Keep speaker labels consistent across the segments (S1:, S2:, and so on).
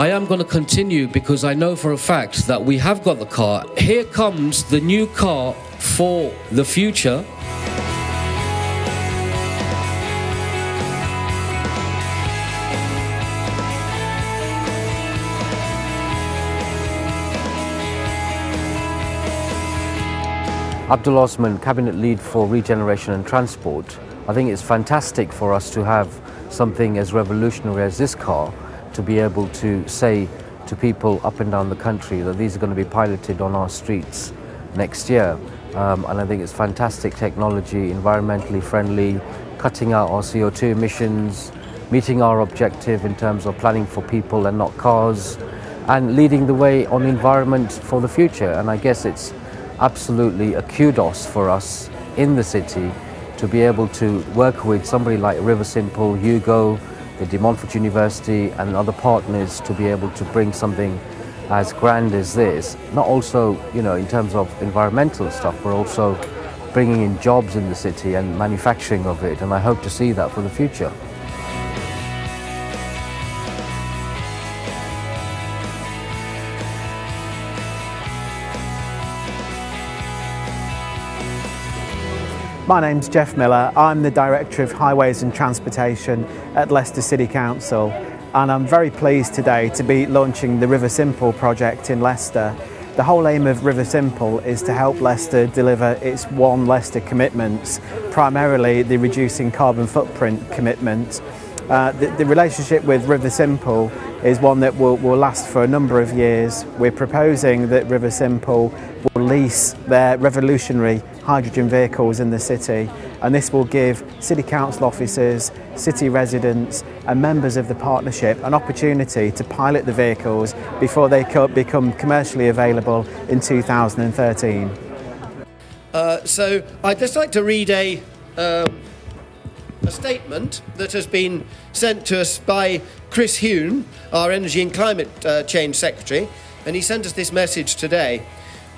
S1: I am going to continue because I know for a fact that we have got the car. Here comes the new car for the future.
S2: Abdul Osman, Cabinet Lead for Regeneration and Transport. I think it's fantastic for us to have something as revolutionary as this car to be able to say to people up and down the country that these are going to be piloted on our streets next year. And I think it's fantastic technology, environmentally friendly, cutting out our CO2 emissions, meeting our objective in terms of planning for people and not cars, and leading the way on environment for the future. And I guess it's absolutely a kudos for us in the city to be able to work with somebody like Riversimple, Hugo, the De Montfort University and other partners to be able to bring something as grand as this. Not also, in terms of environmental stuff, but also bringing in jobs in the city and manufacturing of it. And I hope to see that for the future.
S3: My name's Jeff Miller. I'm the Director of Highways and Transportation at Leicester City Council, and I'm very pleased today to be launching the Riversimple project in Leicester. The whole aim of Riversimple is to help Leicester deliver its One Leicester commitments, primarily the reducing carbon footprint commitment. The relationship with Riversimple is one that will last for a number of years. We're proposing that Riversimple will lease their revolutionary hydrogen vehicles in the city, and this will give City Council officers, city residents and members of the partnership an opportunity to pilot the vehicles before they become commercially available in 2013.
S4: So I'd just like to read a statement that has been sent to us by Chris Huhn, our Energy and Climate Change Secretary, and he sent us this message today.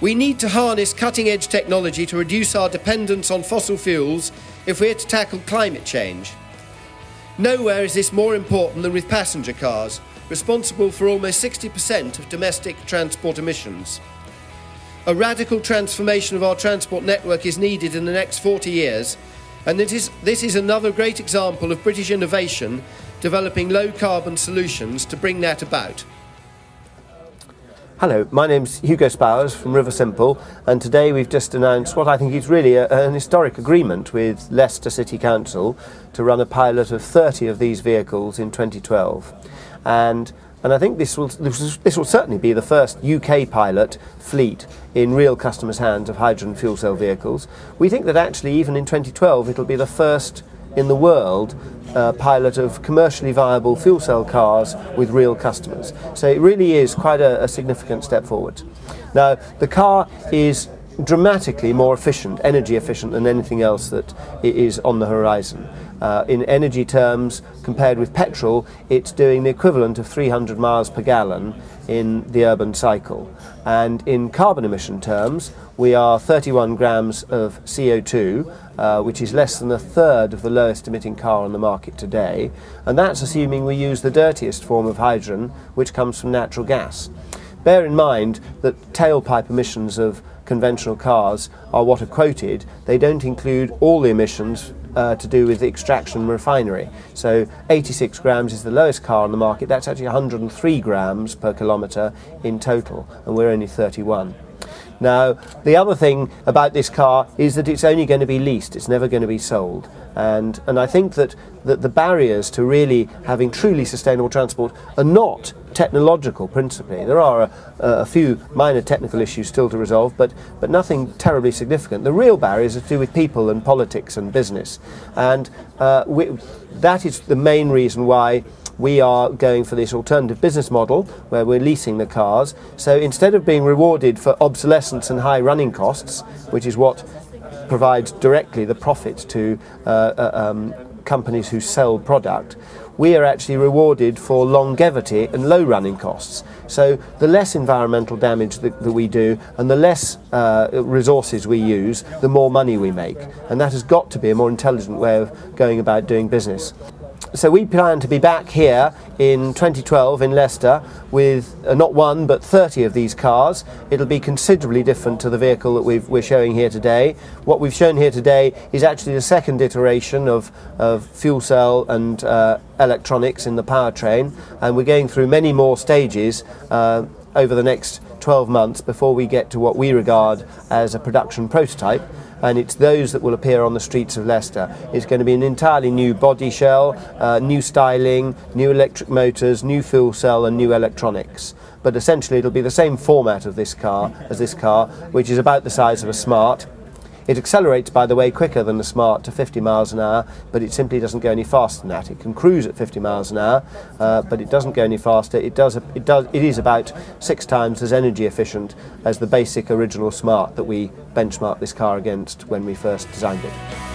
S4: We need to harness cutting-edge technology to reduce our dependence on fossil fuels if we're to tackle climate change. Nowhere is this more important than with passenger cars, responsible for almost 60% of domestic transport emissions. A radical transformation of our transport network is needed in the next 40 years, and this is another great example of British innovation developing low-carbon solutions to bring that about.
S5: Hello, my name's Hugo Spowers from Riversimple, and today we've just announced what I think is really an historic agreement with Leicester City Council to run a pilot of 30 of these vehicles in 2012. And I think this will certainly be the first UK pilot fleet in real customers' hands of hydrogen fuel cell vehicles. We think that actually even in 2012 it'll be the first in the world pilot of commercially viable fuel cell cars with real customers. So it really is quite a significant step forward. Now, the car is dramatically more efficient, energy efficient than anything else that is on the horizon. In energy terms, compared with petrol, it's doing the equivalent of 300 miles per gallon in the urban cycle. And in carbon emission terms, we are 31 grams of CO2, which is less than a third of the lowest emitting car on the market today. And that's assuming we use the dirtiest form of hydrogen, which comes from natural gas. Bear in mind that tailpipe emissions of conventional cars are what are quoted. They don't include all the emissions to do with extraction and refinery. So 86 grams is the lowest car on the market. That's actually 103 grams per kilometre in total, and we're only 31. Now, the other thing about this car is that it's only going to be leased, it's never going to be sold. And I think that the barriers to really having truly sustainable transport are not technological principally. There are a few minor technical issues still to resolve, but nothing terribly significant. The real barriers are to do with people and politics and business. And that is the main reason why we are going for this alternative business model where we're leasing the cars. So instead of being rewarded for obsolescence and high running costs, which is what provides directly the profit to companies who sell product, we are actually rewarded for longevity and low running costs. So the less environmental damage that we do and the less resources we use, the more money we make. And that has got to be a more intelligent way of going about doing business. So we plan to be back here in 2012 in Leicester with not one but 30 of these cars. It'll be considerably different to the vehicle that we're showing here today. What we've shown here today is actually the second iteration of fuel cell and electronics in the powertrain, and we're going through many more stages over the next 12 months before we get to what we regard as a production prototype. And it's those that will appear on the streets of Leicester. It's going to be an entirely new body shell, new styling, new electric motors, new fuel cell and new electronics. But essentially it'll be the same format of this car as this car, which is about the size of a Smart. It accelerates, by the way, quicker than the Smart to 50 miles an hour, but it simply doesn't go any faster than that. It can cruise at 50 miles an hour, but it doesn't go any faster. It is about 6 times as energy efficient as the basic original Smart that we benchmarked this car against when we first designed it.